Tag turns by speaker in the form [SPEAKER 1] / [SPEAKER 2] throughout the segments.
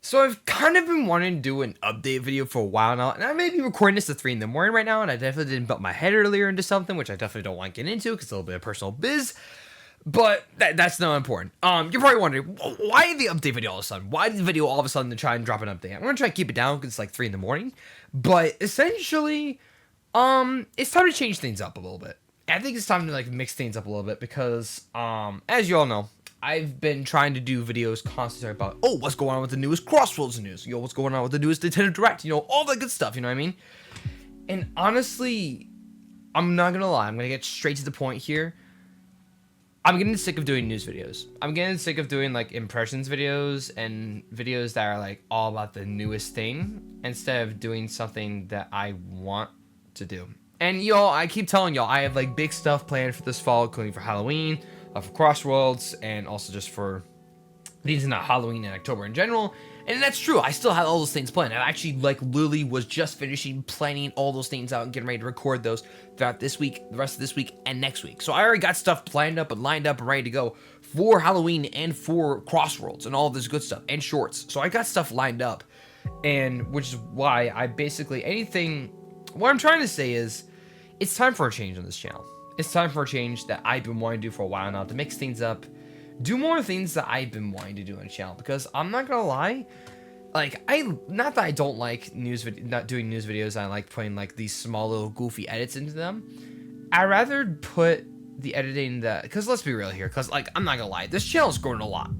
[SPEAKER 1] So I've kind of been wanting to do an update video for a while now, and I may be recording this at 3 in the morning right now, and I definitely didn't butt my head earlier into something, which I definitely don't want to get into because it's a little bit of personal biz, but that's not important. You're probably wondering, why the update video all of a sudden? Why the video all of a sudden to try and drop an update? I'm going to try to keep it down because it's like 3 in the morning, but essentially, it's time to change things up a little bit. I think it's time to like mix things up a little bit because, as you all know, I've been trying to do videos constantly about, what's going on with the newest Crossroads news? What's going on with the newest Nintendo Direct? All that good stuff, you know what I mean? And honestly, I'm not gonna lie, I'm gonna get straight to the point here. I'm getting sick of doing news videos. I'm getting sick of doing like impressions videos and videos that are like all about the newest thing instead of doing something that I want to do. And y'all, I keep telling y'all, I have like big stuff planned for this fall, including for Halloween, for Crossroads, and also just for these not Halloween and October in general. And that's true, I still have all those things planned. I actually like literally was just finishing planning all those things out and getting ready to record those throughout this week, the rest of this week, and next week. So I already got stuff planned up and lined up and ready to go for Halloween and for Crossroads and all this good stuff and shorts. So I got stuff lined up, and which is why I basically what I'm trying to say is it's time for a change on this channel. It's time for a change that I've been wanting to do for a while now, to mix things up, do more things that I've been wanting to do on the channel, because I'm not gonna lie, like, not that I don't like not doing news videos, I like putting like these small little goofy edits into them. I'd rather put the editing because let's be real here, because like, I'm not gonna lie, this channel's grown a lot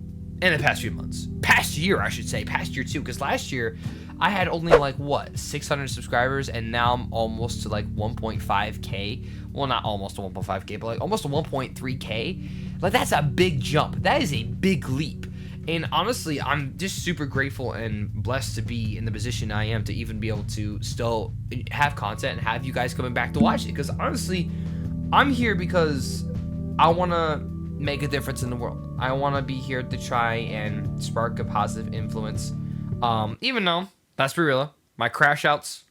[SPEAKER 1] in the past few months. Past year, I should say, past year too, because last year, I had only like, 600 subscribers, and now I'm almost to like 1.5k. Well, not almost to 1.5k, but like almost to 1.3k. Like, that's a big jump. That is a big leap. And honestly, I'm just super grateful and blessed to be in the position I am to even be able to still have content and have you guys coming back to watch it. Because honestly, I'm here because I want to make a difference in the world. I want to be here to try and spark a positive influence. Even though, let's be real, my crash outs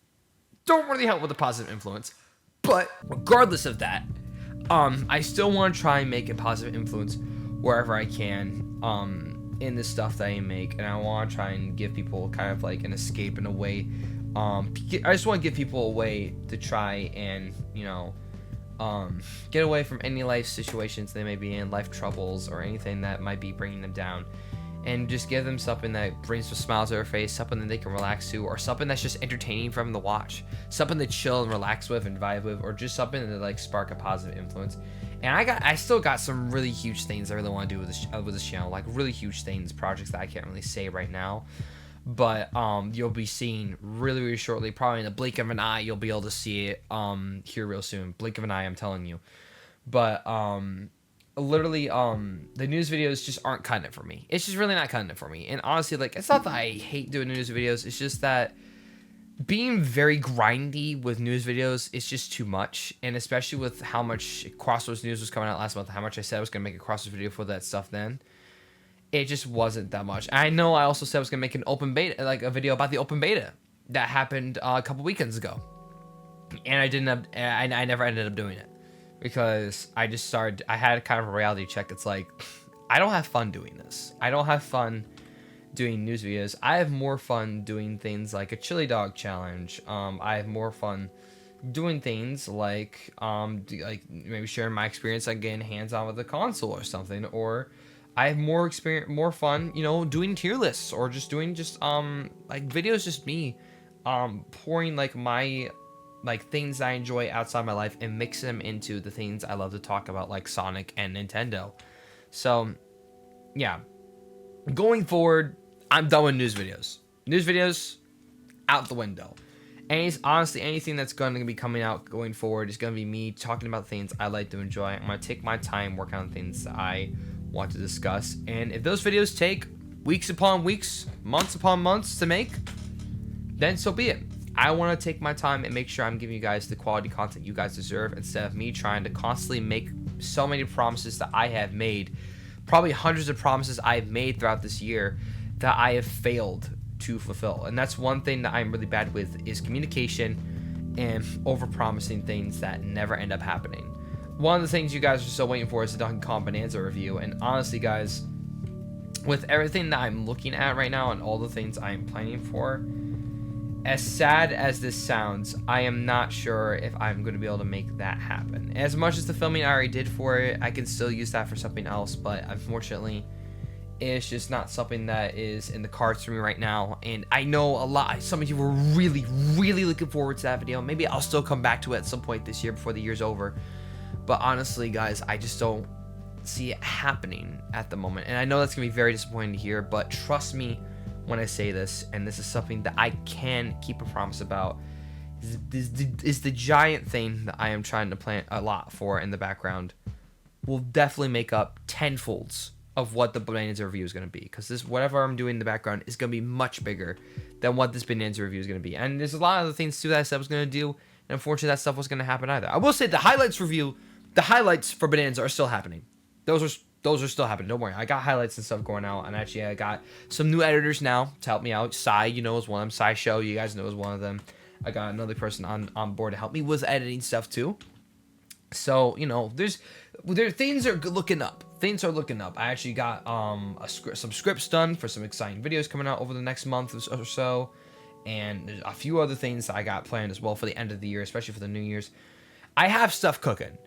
[SPEAKER 1] don't really help with a positive influence. But regardless of that, I still want to try and make a positive influence wherever I can in the stuff that I make. And I want to try and give people kind of like an escape in a way. I just want to give people a way to try and, get away from any life situations they may be in, life troubles, or anything that might be bringing them down. And just give them something that brings some smiles to their face, something that they can relax to, or something that's just entertaining for them to watch, something to chill and relax with and vibe with, or just something that like spark a positive influence. And I still got some really huge things I really want to do with this channel, like really huge things, projects that I can't really say right now, but you'll be seeing really, really shortly, probably in the blink of an eye. You'll be able to see it here real soon. Blink of an eye, I'm telling you. But literally, the news videos just aren't cutting it for me. It's just really not cutting it for me. And honestly, like, it's not that I hate doing news videos. It's just that being very grindy with news videos is just too much. And especially with how much Crossroads news was coming out last month, how much I said I was going to make a Crossroads video for that stuff then, it just wasn't that much. I know I also said I was going to make an open beta, like a video about the open beta that happened a couple weekends ago. And I never ended up doing it. Because I had kind of a reality check. It's like, I don't have fun doing this. I don't have fun doing news videos. I have more fun doing things like a chili dog challenge. I have more fun doing things like maybe sharing my experience on getting hands-on with a console or something. Or I have more fun, doing tier lists, or just doing like videos, just me pouring like my things I enjoy outside my life and mix them into the things I love to talk about, like Sonic and Nintendo. So, yeah. Going forward, I'm done with news videos. News videos, out the window. Honestly, anything that's going to be coming out going forward is going to be me talking about things I like to enjoy. I'm going to take my time, work on things that I want to discuss. And if those videos take weeks upon weeks, months upon months to make, then so be it. I want to take my time and make sure I'm giving you guys the quality content you guys deserve, instead of me trying to constantly make so many promises that I have made, probably hundreds of promises I've made throughout this year that I have failed to fulfill. And that's one thing that I'm really bad with, is communication and over-promising things that never end up happening. One of the things you guys are still waiting for is the Donkey Kong Bonanza review, and honestly, guys, with everything that I'm looking at right now and all the things I'm planning for, as sad as this sounds, I am not sure if I'm going to be able to make that happen. As much as the filming I already did for it, I can still use that for something else, but unfortunately, it's just not something that is in the cards for me right now. And I know some of you were really, really looking forward to that video. Maybe I'll still come back to it at some point this year before the year's over. But honestly, guys, I just don't see it happening at the moment. And I know that's going to be very disappointing to hear, but trust me when I say this, and this is something that I can keep a promise about, is the giant thing that I am trying to plan a lot for in the background will definitely make up tenfolds of what the Bonanza review is going to be, because this, whatever I'm doing in the background, is going to be much bigger than what this Bonanza review is going to be. And there's a lot of other things too that I said I was going to do, and unfortunately that stuff was going to happen either. I will say the highlights for Bonanza are still happening. Those are still happening. Don't worry, I got highlights and stuff going out, and actually I got some new editors now to help me out. Sai, you know, is one of them. Sai Show, you guys know, is one of them. I got another person on board to help me with editing stuff too. So, you know, things are looking up. Things are looking up. I actually got some scripts done for some exciting videos coming out over the next month or so, and there's a few other things that I got planned as well for the end of the year, especially for the New Year's. I have stuff cooking.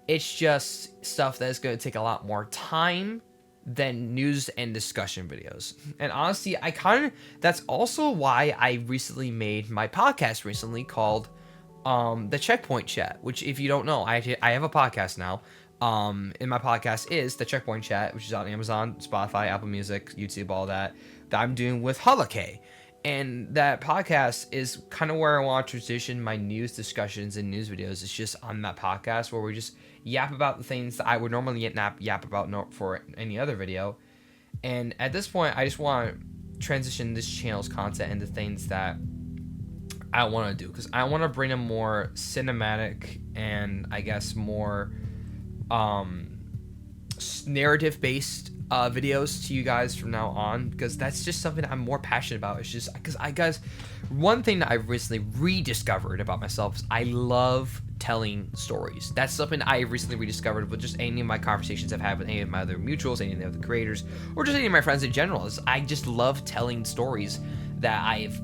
[SPEAKER 1] It's just stuff that's going to take a lot more time than news and discussion videos. And honestly, that's also why I recently made my podcast recently called the Checkpoint Chat, which, if you don't know, I have a podcast now. And my podcast is the Checkpoint Chat, which is on Amazon, Spotify, Apple Music, YouTube, all that I'm doing with Hulake. And that podcast is kind of where I want to transition my news discussions and news videos. It's just on that podcast where we just yap about the things that I would normally yap about for any other video. And at this point, I just want to transition this channel's content into things that I want to do, because I want to bring a more cinematic and I guess more narrative-based videos to you guys from now on, because that's just something I'm more passionate about. It's just because guys, one thing that I've recently rediscovered about myself is I love telling stories. That's something I recently rediscovered with just any of my conversations I've had with any of my other mutuals, any of the other creators, or just any of my friends in general. Is I just love telling stories that I've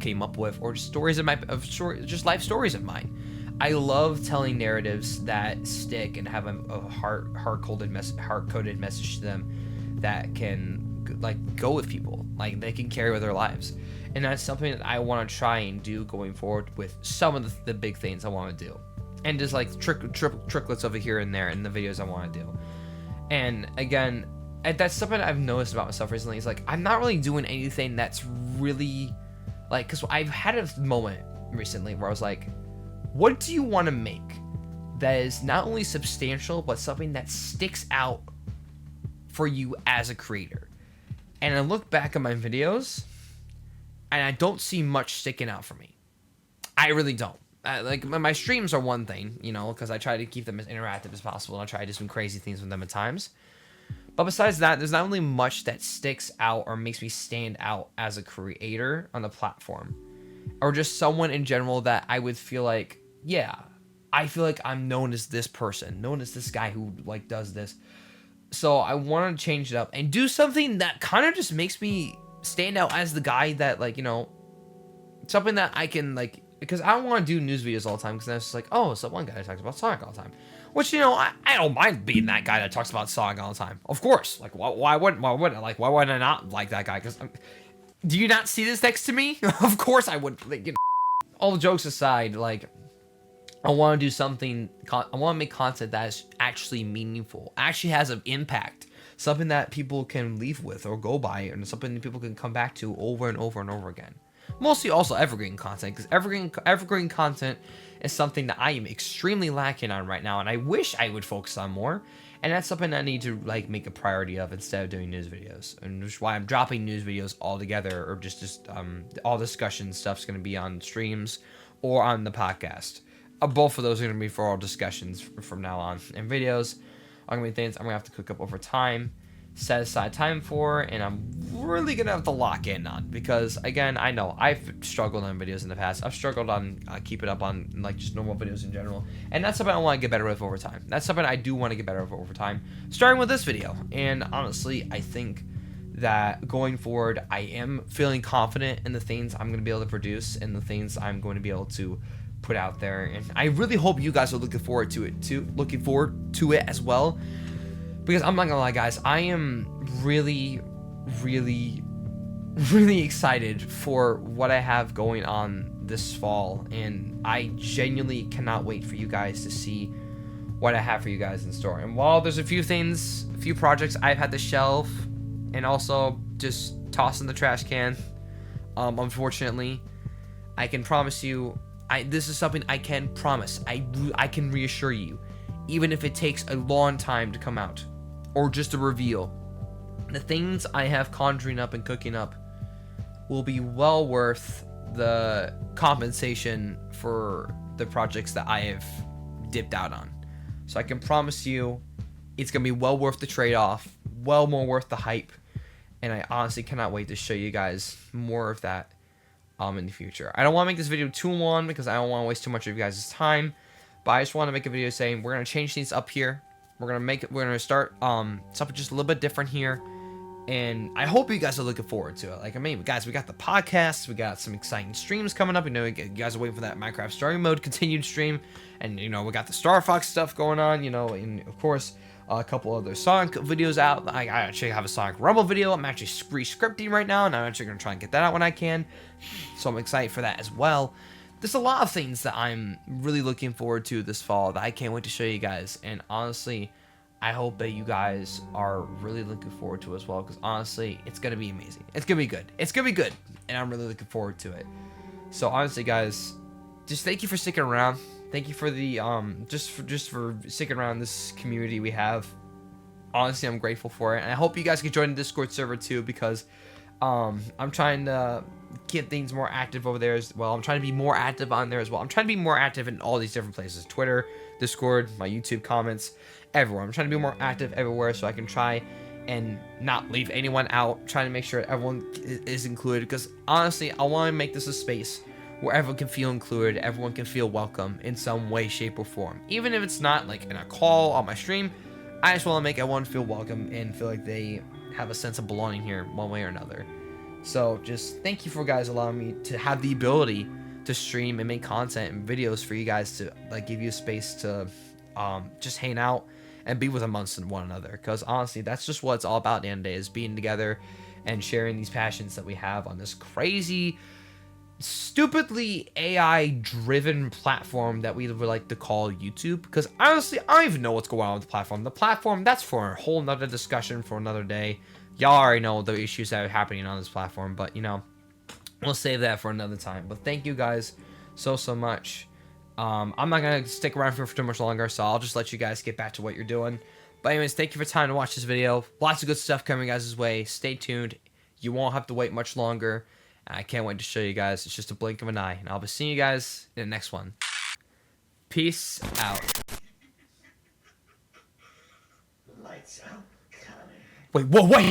[SPEAKER 1] came up with, or just stories just life stories of mine. I love telling narratives that stick and have a hard-coded message to them that can like go with people, like they can carry with their lives. And that's something that I want to try and do going forward with some of the big things I want to do, and just like tricklets of it here and there in the videos I want to do. And again, that's something I've noticed about myself recently, is like I'm not really doing anything that's really like, because I've had a moment recently where I was like, what do you want to make that is not only substantial but something that sticks out for you as a creator? And I look back at my videos and I don't see much sticking out for me. I really don't. Like my streams are one thing, you know, because I try to keep them as interactive as possible, and I try to do some crazy things with them at times. But besides that, there's not really much that sticks out or makes me stand out as a creator on the platform, or just someone in general that I would feel like, yeah, I feel like I'm known as this person, known as this guy who like does this. So I want to change it up and do something that kind of just makes me stand out as the guy that, like, you know, something that I can like, because I don't want to do news videos all the time, because that's just like, oh, it's that one guy that talks about Sonic all the time. Which, you know, I don't mind being that guy that talks about Sonic all the time. Of course. Like, why wouldn't I not like that guy? Because do you not see this next to me? Of course I would. Like, you know, all jokes aside, like, I want to do something. I want to make content that is actually meaningful, actually has an impact, something that people can leave with or go by, and something that people can come back to over and over and over again. Mostly also evergreen content, because evergreen content is something that I am extremely lacking on right now, and I wish I would focus on more. And that's something I need to like make a priority of instead of doing news videos, and which is why I'm dropping news videos altogether, or just all discussion stuff's going to be on streams or on the podcast. Both of those are going to be for all discussions from now on, and videos are going to be things I'm going to have to cook up over time. set aside time for, and I'm really gonna have to lock in on, because again, I know I've struggled on videos in the past. I've struggled on keeping up on like just normal videos in general, and that's something I want to get better with over time. That's something I do want to get better with over time, starting with this video. And honestly, I think that going forward, I am feeling confident in the things I'm going to be able to produce and the things I'm going to be able to put out there, and I really hope you guys are looking forward to it as well, because I'm not gonna lie, guys, I am really excited for what I have going on this fall, and I genuinely cannot wait for you guys to see what I have for you guys in store. And while there's a few projects I've had to shelve and also just toss in the trash can, unfortunately, I can promise you, this is something I can promise. I can reassure you, even if it takes a long time to come out, or just a reveal, the things I have conjuring up and cooking up will be well worth the compensation for the projects that I have dipped out on. So I can promise you, it's gonna be well worth the trade-off, well more worth the hype, and I honestly cannot wait to show you guys more of that in the future. I don't want to make this video too long because I don't want to waste too much of you guys' time, but I just want to make a video saying we're gonna change things up here. We're gonna start something just a little bit different here, and I hope you guys are looking forward to it. Like, I mean, guys, we got the podcast, we got some exciting streams coming up. You know, you guys are waiting for that Minecraft Story Mode continued stream, and you know, we got the Star Fox stuff going on. You know, and of course, a couple other Sonic videos out. I actually have a Sonic Rumble video I'm actually re-scripting right now, and I'm actually going to try and get that out when I can. So I'm excited for that as well. There's a lot of things that I'm really looking forward to this fall that I can't wait to show you guys. And honestly, I hope that you guys are really looking forward to it as well, because honestly, it's going to be amazing. It's going to be good. It's going to be good. And I'm really looking forward to it. So honestly, guys, just thank you for sticking around. Thank you for the just for sticking around this community we have. Honestly, I'm grateful for it, and I hope you guys can join the Discord server too, because I'm trying to get things more active over there as well. I'm trying to be more active on there as well. I'm trying to be more active in all these different places: Twitter, Discord, my YouTube comments, everywhere. I'm trying to be more active everywhere so I can try and not leave anyone out. Trying to make sure everyone is included, because honestly, I want to make this a space where everyone can feel included, everyone can feel welcome in some way, shape, or form. Even if it's not like in a call on my stream, I just want to make everyone feel welcome and feel like they have a sense of belonging here one way or another. So just thank you for guys allowing me to have the ability to stream and make content and videos for you guys to like give you a space to just hang out and be with amongst one another. Because honestly, that's just what it's all about at the end of the day, is being together and sharing these passions that we have on this crazy, stupidly AI driven platform that we would like to call YouTube. Because honestly, I don't even know what's going on with the platform. That's for a whole nother discussion for another day. Y'all already know the issues that are happening on this platform, but you know, we'll save that for another time. But thank you guys so much. I'm not gonna stick around for too much longer, so I'll just let you guys get back to what you're doing. But anyways, thank you for time to watch this video. Lots of good stuff coming guys' way. Stay tuned. You won't have to wait much longer. I can't wait to show you guys. It's just a blink of an eye. And I'll be seeing you guys in the next one. Peace out. Lights out, Connor. Wait, whoa, wait!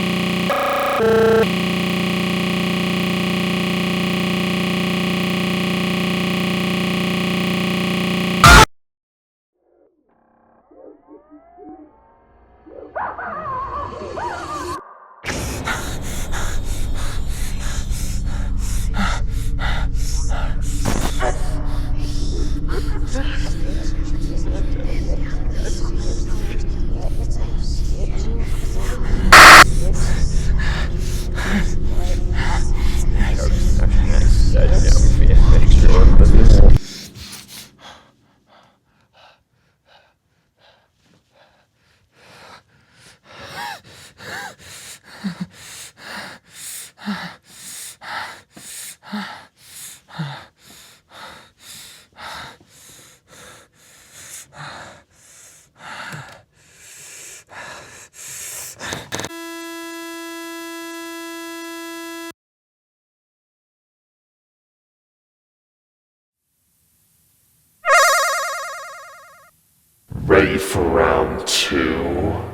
[SPEAKER 2] Ready for round 2?